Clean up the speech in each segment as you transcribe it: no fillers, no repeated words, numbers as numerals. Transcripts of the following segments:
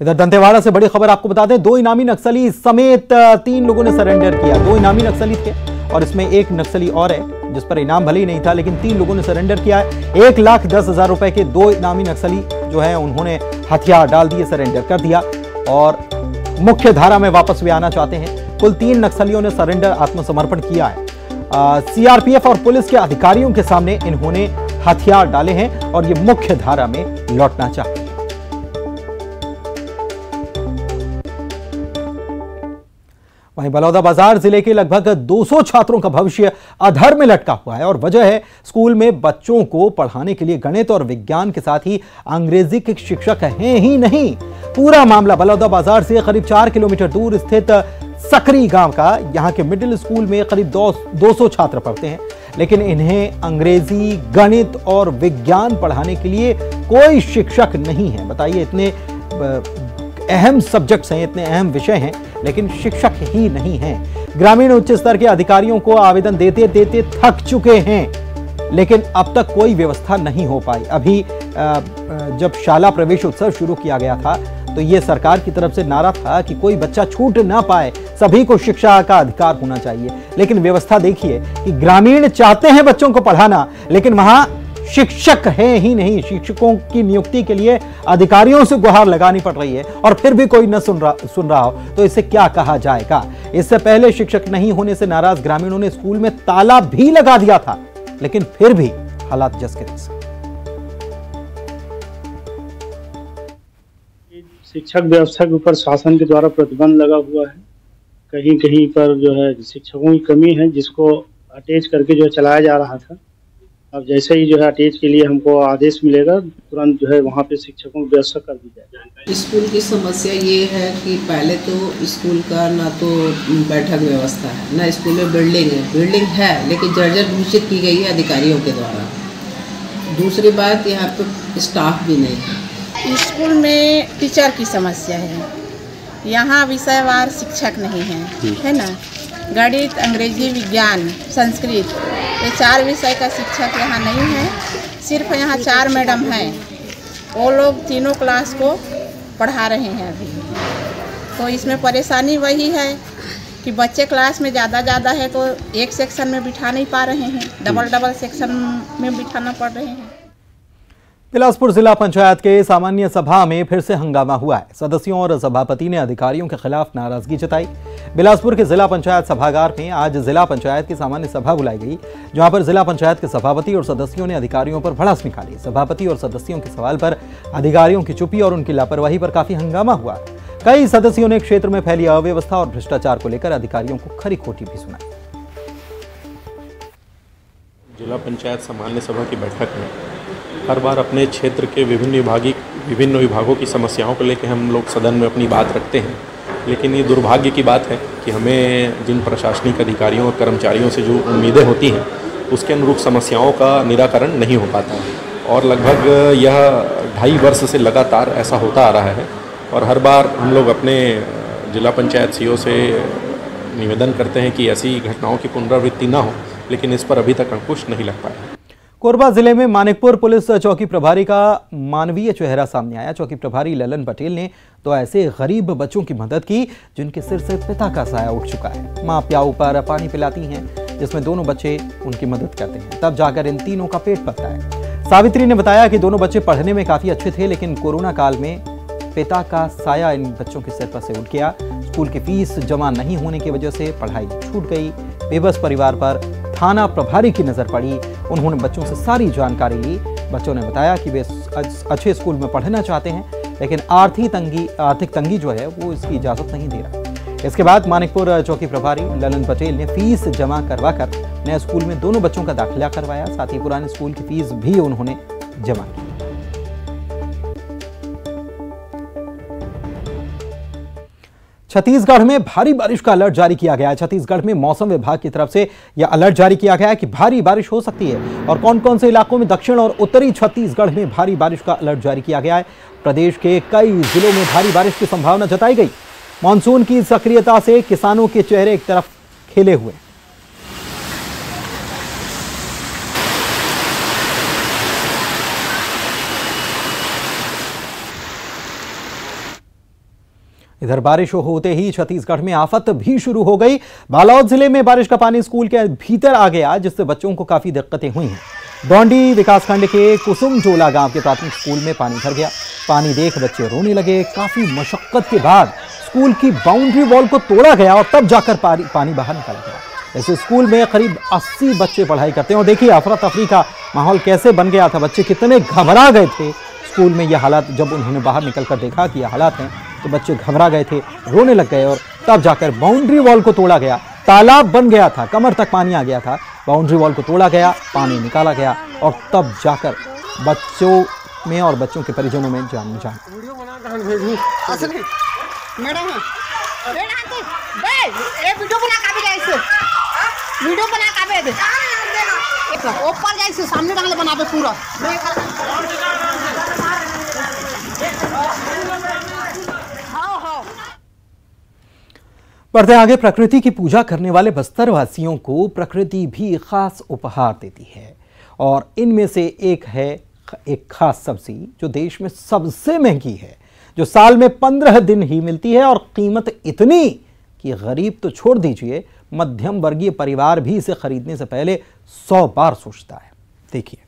इधर दंतेवाड़ा से बड़ी खबर आपको बता दें, 2 इनामी नक्सली समेत 3 लोगों ने सरेंडर किया। 2 इनामी नक्सली थे और इसमें एक नक्सली और है जिस पर इनाम भले ही नहीं था, लेकिन 3 लोगों ने सरेंडर किया है। 1,10,000 रुपए के 2 इनामी नक्सली जो है उन्होंने हथियार डाल दिए, सरेंडर कर दिया और मुख्य धारा में वापस भी आना चाहते हैं। कुल 3 नक्सलियों ने सरेंडर आत्मसमर्पण किया है। सीआरपीएफ और पुलिस के अधिकारियों के सामने इन्होंने हथियार डाले हैं और ये मुख्य धारा में लौटना चाहते हैं। वहीं बलौदाबाजार जिले के लगभग 200 छात्रों का भविष्य अधर में लटका हुआ है और वजह है स्कूल में बच्चों को पढ़ाने के लिए गणित और विज्ञान के साथ ही अंग्रेजी के शिक्षक हैं ही नहीं। पूरा मामला बलौदाबाजार से करीब 4 किलोमीटर दूर स्थित सकरी गांव का। यहां के मिडिल स्कूल में करीब 200 छात्र पढ़ते हैं, लेकिन इन्हें अंग्रेजी, गणित और विज्ञान पढ़ाने के लिए कोई शिक्षक नहीं है। बताइए, इतने अहम सब्जेक्ट्स हैं, इतने अहम विषय हैं, लेकिन शिक्षक ही नहीं हैं। ग्रामीण उच्च स्तर के अधिकारियों को आवेदन देते देते थक चुके हैं, लेकिन अब तक कोई व्यवस्था नहीं हो पाई। अभी जब शाला प्रवेश उत्सव शुरू किया गया था तो यह सरकार की तरफ से नारा था कि कोई बच्चा छूट ना पाए, सभी को शिक्षा का अधिकार होना चाहिए। लेकिन व्यवस्था देखिए कि ग्रामीण चाहते हैं बच्चों को पढ़ाना, लेकिन वहां शिक्षक है ही नहीं। शिक्षकों की नियुक्ति के लिए अधिकारियों से गुहार लगानी पड़ रही है और फिर भी कोई न सुन रहा हो तो इसे क्या कहा जाएगा। इससे पहले शिक्षक नहीं होने से नाराज ग्रामीणों ने स्कूल में ताला भी लगा दिया था, लेकिन फिर भी हालात जस के तैसे। शिक्षक व्यवस्था के ऊपर शासन के द्वारा प्रतिबंध लगा हुआ है। कहीं कहीं पर जो है शिक्षकों की कमी है, जिसको अटैच करके जो चलाया जा रहा था। अब जैसे ही जो है अटैच के लिए हमको आदेश मिलेगा, तुरंत जो है वहाँ पे शिक्षकों की व्यवस्था कर दी जाएगी। स्कूल की समस्या ये है कि पहले तो स्कूल का ना तो बैठक व्यवस्था है, ना स्कूल में बिल्डिंग है लेकिन जर्जर घोषित की गई है अधिकारियों के द्वारा। दूसरी बात, यहाँ पे स्टाफ भी नहीं है। स्कूल में टीचर की समस्या है, यहाँ विषयवार शिक्षक नहीं है ना। गणित, अंग्रेजी, विज्ञान, संस्कृत, ये 4 विषय का शिक्षक यहाँ नहीं है। सिर्फ यहाँ 4 मैडम हैं, वो लोग तीनों क्लास को पढ़ा रहे हैं अभी। तो इसमें परेशानी वही है कि बच्चे क्लास में ज़्यादा है तो एक सेक्शन में बिठा नहीं पा रहे हैं, डबल सेक्शन में बिठाना पड़ रहे हैं। बिलासपुर जिला पंचायत के सामान्य सभा में फिर से हंगामा हुआ है। सदस्यों और सभापति ने अधिकारियों के खिलाफ नाराजगी जताई। बिलासपुर के जिला पंचायत सभागार में आज जिला पंचायत की सामान्य सभा बुलाई गई, जहां पर जिला पंचायत के सभापति और सदस्यों ने अधिकारियों पर भड़ास निकाली। सभापति और सदस्यों के सवाल पर अधिकारियों की चुप्पी और उनकी लापरवाही पर काफी हंगामा हुआ। कई सदस्यों ने क्षेत्र में फैली अव्यवस्था और भ्रष्टाचार को लेकर अधिकारियों को खरी खोटी भी सुनाई। जिला पंचायत सामान्य सभा की बैठक में हर बार अपने क्षेत्र के विभिन्न विभागों की समस्याओं को लेकर हम लोग सदन में अपनी बात रखते हैं, लेकिन ये दुर्भाग्य की बात है कि हमें जिन प्रशासनिक अधिकारियों और कर्मचारियों से जो उम्मीदें होती हैं उसके अनुरूप समस्याओं का निराकरण नहीं हो पाता है। और लगभग यह 2.5 वर्ष से लगातार ऐसा होता आ रहा है और हर बार हम लोग अपने जिला पंचायत सीईओ से निवेदन करते हैं कि ऐसी घटनाओं की पुनरावृत्ति ना हो, लेकिन इस पर अभी तक अंकुश नहीं लग पाया। कोरबा जिले में मानिकपुर पुलिस चौकी प्रभारी का मानवीय चेहरा सामने आया। चौकी प्रभारी ललन पटेल ने तो ऐसे गरीब बच्चों की मदद की जिनके सिर से पिता का साया उठ चुका है। मां प्याऊ पर पानी पिलाती हैं, जिसमें दोनों बच्चे उनकी मदद करते हैं, तब जाकर इन तीनों का पेट पलता है। सावित्री ने बताया कि दोनों बच्चे पढ़ने में काफी अच्छे थे, लेकिन कोरोना काल में पिता का साया इन बच्चों के सिर पर से उठ गया। स्कूल की फीस जमा नहीं होने की वजह से पढ़ाई छूट गई। बेबस परिवार पर थाना प्रभारी की नजर पड़ी। उन्होंने बच्चों से सारी जानकारी ली। बच्चों ने बताया कि वे अच्छे स्कूल में पढ़ना चाहते हैं, लेकिन आर्थिक तंगी जो है वो इसकी इजाजत नहीं दे रहा। इसके बाद मानिकपुर चौकी प्रभारी ललन पटेल ने फीस जमा करवाकर नए स्कूल में दोनों बच्चों का दाखिला करवाया। साथ ही पुराने स्कूल की फीस भी उन्होंने जमा की। छत्तीसगढ़ में भारी बारिश का अलर्ट जारी किया गया है। छत्तीसगढ़ में मौसम विभाग की तरफ से यह अलर्ट जारी किया गया है कि भारी बारिश हो सकती है। और कौन कौन से इलाकों में दक्षिण और उत्तरी छत्तीसगढ़ में भारी बारिश का अलर्ट जारी किया गया है। प्रदेश के कई जिलों में भारी बारिश की संभावना जताई गई। मानसून की सक्रियता से किसानों के चेहरे एक तरफ खिले हुए। इधर बारिश होते ही छत्तीसगढ़ में आफत भी शुरू हो गई। बालोद जिले में बारिश का पानी स्कूल के भीतर आ गया, जिससे बच्चों को काफी दिक्कतें हुई हैं। डोंडी विकासखंड के कुसुमजोला गांव के प्राथमिक स्कूल में पानी भर गया। पानी देख बच्चे रोने लगे। काफी मशक्कत के बाद स्कूल की बाउंड्री वॉल को तोड़ा गया और तब जाकर पानी बाहर निकाला गया। इस स्कूल में करीब 80 बच्चे पढ़ाई करते हैं और देखिए अफरा तफरी का माहौल कैसे बन गया था। बच्चे कितने घबरा गए थे स्कूल में। यह हालात जब उन्होंने बाहर निकलकर देखा कि यह हालात हैं तो बच्चे घबरा गए थे, रोने लग गए और तब जाकर बाउंड्री वॉल को तोड़ा गया। तालाब बन गया था, कमर तक पानी आ गया था। बाउंड्री वॉल को तोड़ा गया, पानी निकाला गया और तब जाकर बच्चों में और बच्चों के परिजनों में जान बढ़ते आगे। प्रकृति की पूजा करने वाले बस्तर वासियों को प्रकृति भी खास उपहार देती है और इनमें से एक है एक खास सब्जी जो देश में सबसे महंगी है, जो साल में 15 दिन ही मिलती है और कीमत इतनी कि गरीब तो छोड़ दीजिए, मध्यम वर्गीय परिवार भी इसे खरीदने से पहले 100 बार सोचता है। देखिए।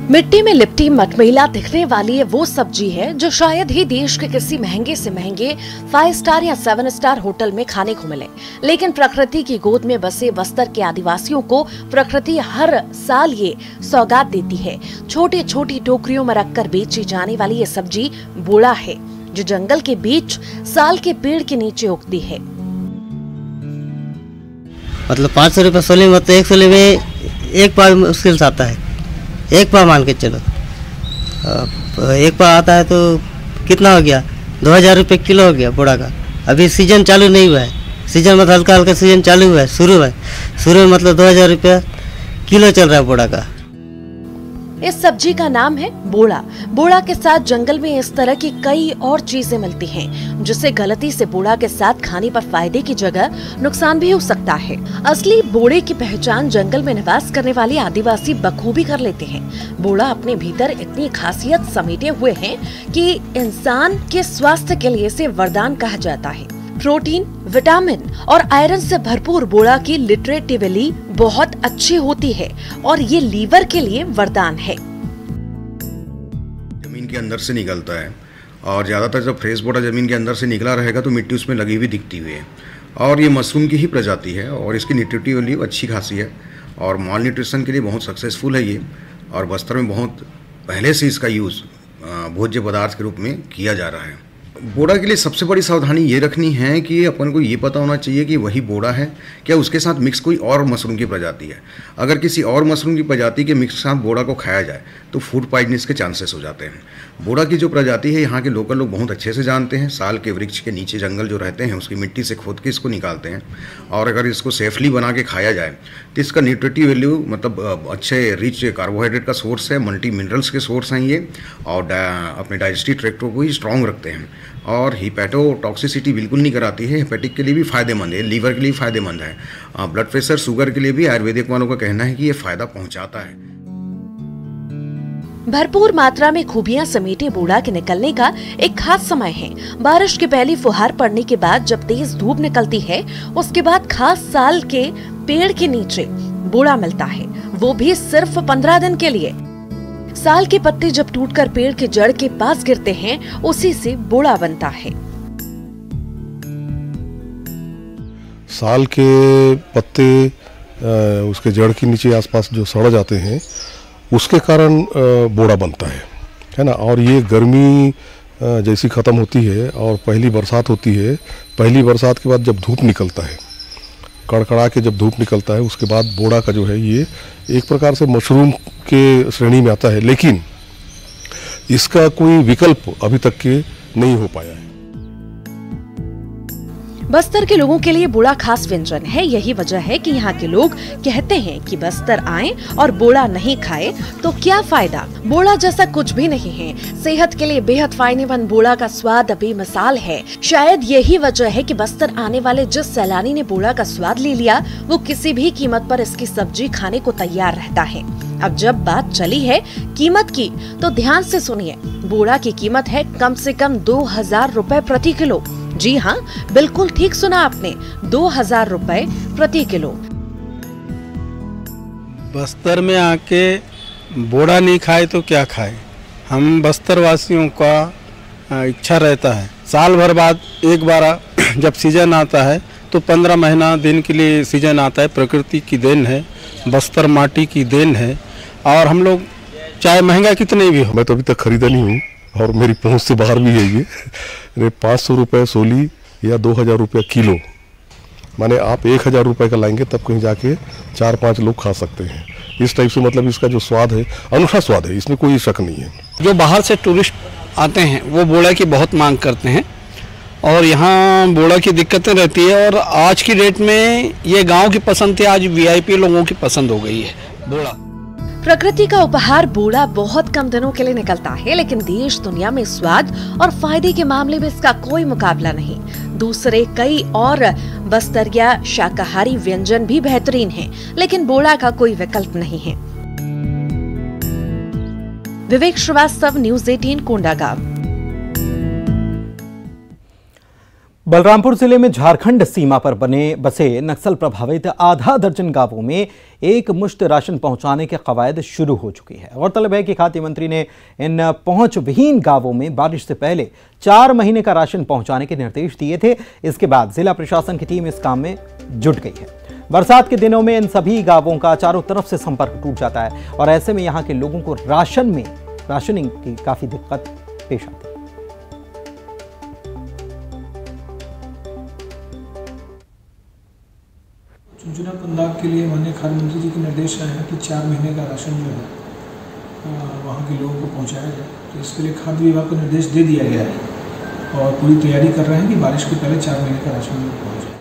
मिट्टी में लिपटी मटमैला दिखने वाली ये वो सब्जी है जो शायद ही देश के किसी महंगे से महंगे 5 स्टार या 7 स्टार होटल में खाने को मिले, लेकिन प्रकृति की गोद में बसे बस्तर के आदिवासियों को प्रकृति हर साल ये सौगात देती है। छोटी छोटी टोकरियों में रखकर बेची जाने वाली ये सब्जी बोड़ा है, जो जंगल के बीच साल के पेड़ के नीचे उगती है। मतलब 500 रुपये सोले में, तो एक सोले में एक पाव मुश्किल से आता है। एक पाव मान के चलो, एक पाव आता है तो कितना हो गया, 2000 रुपये किलो हो गया बोड़ा का। अभी सीजन चालू नहीं हुआ है, सीजन मतलब हल्का हल्का सीजन चालू हुआ है, शुरू में मतलब 2000 रुपये किलो चल रहा है बोड़ा का। इस सब्जी का नाम है बोड़ा। बोड़ा के साथ जंगल में इस तरह की कई और चीजें मिलती हैं, जिससे गलती से बोड़ा के साथ खाने पर फायदे की जगह नुकसान भी हो सकता है। असली बोड़े की पहचान जंगल में निवास करने वाले आदिवासी बखूबी कर लेते हैं। बोड़ा अपने भीतर इतनी खासियत समेटे हुए है कि इंसान के स्वास्थ्य के लिए इसे वरदान कहा जाता है। प्रोटीन, विटामिन और आयरन से भरपूर बोड़ा की लिटरेटिवली बहुत अच्छी होती है और ये लीवर के लिए वरदान है। जमीन के अंदर से निकलता है और ज़्यादातर जब फ्रेश बोड़ा जमीन के अंदर से निकला रहेगा तो मिट्टी उसमें लगी हुई दिखती हुई है और ये मशरूम की ही प्रजाति है और इसकी न्यूट्रिटिव वैल्यू अच्छी खासी है और मॉल न्यूट्रिशन के लिए बहुत सक्सेसफुल है ये। और बस्तर में बहुत पहले से इसका यूज़ भोज्य पदार्थ के रूप में किया जा रहा है। बोड़ा के लिए सबसे बड़ी सावधानी ये रखनी है कि अपन को ये पता होना चाहिए कि वही बोड़ा है, क्या उसके साथ मिक्स कोई और मशरूम की प्रजाति है। अगर किसी और मशरूम की प्रजाति के मिक्स के साथ बोड़ा को खाया जाए तो फूड पॉइजनिंग के चांसेस हो जाते हैं। बोड़ा की जो प्रजाति है यहाँ के लोकल लोग बहुत अच्छे से जानते हैं। साल के वृक्ष के नीचे जंगल जो रहते हैं उसकी मिट्टी से खोद के इसको निकालते हैं और अगर इसको सेफली बना के खाया जाए तो इसका न्यूट्रिटिव वैल्यू मतलब अच्छे रिच कार्बोहाइड्रेट का सोर्स है, मल्टी मिनरल्स के सोर्स हैं ये और अपने डाइजेस्टिव ट्रैक्ट को ही स्ट्रॉन्ग रखते हैं और हिपैटोटॉक्सिसिटी बिल्कुल नहीं कराती है। हेपेटिक के लिए भी फ़ायदेमंद है, लीवर के लिए फ़ायदेमंद है, ब्लड प्रेशर, शुगर के लिए भी आयुर्वेदिक वालों का कहना है कि ये फ़ायदा पहुंचाता है। भरपूर मात्रा में खूबियां समेटे बोड़ा के निकलने का एक खास समय है। बारिश की पहली फुहार पड़ने के बाद जब तेज धूप निकलती है, उसके बाद खास साल के पेड़ के नीचे बोड़ा मिलता है, वो भी सिर्फ 15 दिन के लिए। साल के पत्ते जब टूटकर पेड़ के जड़ के पास गिरते हैं, उसी से बोड़ा बनता है। साल के पत्ते उसके जड़ के नीचे आसपास जो सड़ जाते हैं उसके कारण बोड़ा बनता है ना। और ये गर्मी जैसी ख़त्म होती है और पहली बरसात होती है, पहली बरसात के बाद जब धूप निकलता है, कड़कड़ा के जब धूप निकलता है, उसके बाद बोड़ा का जो है ये एक प्रकार से मशरूम के श्रेणी में आता है, लेकिन इसका कोई विकल्प अभी तक के नहीं हो पाया है। बस्तर के लोगों के लिए बोड़ा खास व्यंजन है। यही वजह है कि यहाँ के लोग कहते हैं कि बस्तर आएं और बोड़ा नहीं खाए तो क्या फायदा। बोड़ा जैसा कुछ भी नहीं है। सेहत के लिए बेहद फायदेमंद बोड़ा का स्वाद बेमिसाल है। शायद यही वजह है कि बस्तर आने वाले जिस सैलानी ने बोड़ा का स्वाद ले लिया, वो किसी भी कीमत पर इसकी सब्जी खाने को तैयार रहता है। अब जब बात चली है कीमत की, तो ध्यान से सुनिए। बोड़ा की कीमत है कम से कम 2000 रुपए प्रति किलो। जी हाँ, बिल्कुल ठीक सुना आपने, 2000 रुपए प्रति किलो। बस्तर में आके बोड़ा नहीं खाए तो क्या खाए। हम बस्तर वासियों का इच्छा रहता है साल भर बाद एक बार जब सीजन आता है तो 15 महीना दिन के लिए सीजन आता है। प्रकृति की देन है, बस्तर माटी की देन है। और हम लोग चाहे महंगा कितने भी हो। मैं तो अभी तक खरीदा नहीं हूँ और मेरी पहुँच से बाहर भी है ये 500 रुपये सोली या 2000 रुपये किलो। माने आप 1000 रुपये का लाएंगे तब कहीं जाके 4-5 लोग खा सकते हैं। इस टाइप से मतलब इसका जो स्वाद है अनूठा स्वाद है, इसमें कोई शक नहीं है। जो बाहर से टूरिस्ट आते हैं वो बोड़ा की बहुत मांग करते हैं और यहाँ बोड़ा की दिक्कतें रहती है। और आज की डेट में ये गांव की पसंद थी, आज वीआईपी लोगों की पसंद हो गई है बोड़ा। प्रकृति का उपहार बोड़ा बहुत कम दिनों के लिए निकलता है, लेकिन देश दुनिया में स्वाद और फायदे के मामले में इसका कोई मुकाबला नहीं। दूसरे कई और बस्तरिया शाकाहारी व्यंजन भी बेहतरीन हैं, लेकिन बोड़ा का कोई विकल्प नहीं है। विवेक श्रीवास्तव, न्यूज़ 18, कोंडागांव। बलरामपुर जिले में झारखंड सीमा पर बसे नक्सल प्रभावित आधा दर्जन गांवों में एक मुश्त राशन पहुंचाने के कवायद शुरू हो चुकी है। गौरतलब है कि खाद्य मंत्री ने इन पहुंच विहीन गांवों में बारिश से पहले 4 महीने का राशन पहुंचाने के निर्देश दिए थे। इसके बाद जिला प्रशासन की टीम इस काम में जुट गई है। बरसात के दिनों में इन सभी गांवों का चारों तरफ से संपर्क टूट जाता है और ऐसे में यहाँ के लोगों को राशनिंग की काफी दिक्कत पेश आती है। चुनचुना पंदाग के लिए माननीय खाद्य मंत्री जी के निर्देश आए हैं कि 4 महीने का राशन जो है वहाँ के लोगों को पहुँचाया जाए। तो इसके लिए खाद्य विभाग को निर्देश दे दिया गया है और पूरी तैयारी कर रहे हैं कि बारिश के पहले 4 महीने का राशन पहुँच जाए।